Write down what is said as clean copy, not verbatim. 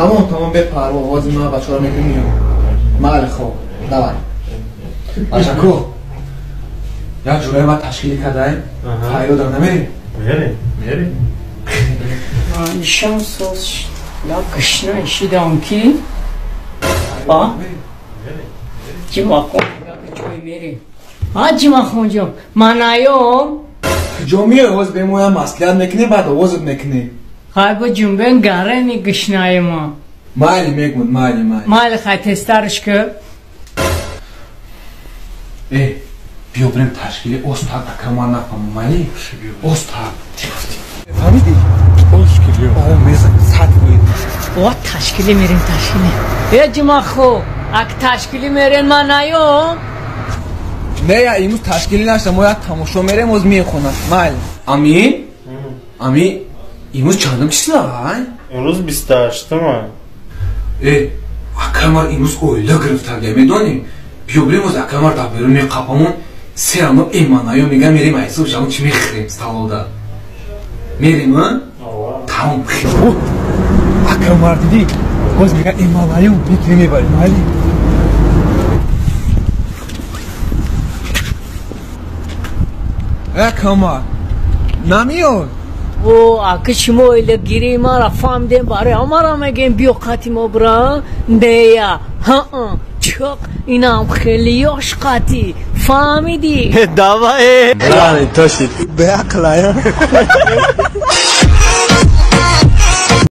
تمام بپر و آواز ما بچه ها رو میکنیم. بله خوب دوای بچکو یک جوره ما تشکیل کرده فایلو در نمیریم؟ میریم نشان سوز یا کشنا ایشیدم کی؟ با؟ جیما خون یا کچوی میریم جیما خون جو من آیوم کجا میای آواز بمویم مسئلیت میکنی بعد آوازت میکنی خواهی با جنبین گره نی گشنای ما مالی میگمون مالی خواهی تسترش که بیا بریم تشکیل استاد اکرمان نفهمم مالی استاد فهمیدی؟ تشکیلی میزه ساعت بوید با تشکیلی میریم تشکیلی جیما خو اک تشکیلی میرین من آیوم نه یا ایموز تشکیلی نشده ما یک تماشا میریم از میخونم مالی امی ایموز چندم چیزی های؟ امروز 28 من اکرمار ایموز اویلا گرفته گه میدونیم بیا بریم از اکرمار در بیرون قپامون سرمو ایمانایو میگه میریم ایسو شما چی میخریم ستالودا میریم ها؟ تمام بخیر اکرمار دیدی باز میگه ایمانایو میتونی میبریم مالی اکرمار نمیاد او اکشمو ایل گیری ما را فهم دیم باره امارا میگیم بیو قاتی ما برا دیا چک اینا هم خیلی عشقاتی فهمیدی؟ دوای به عقل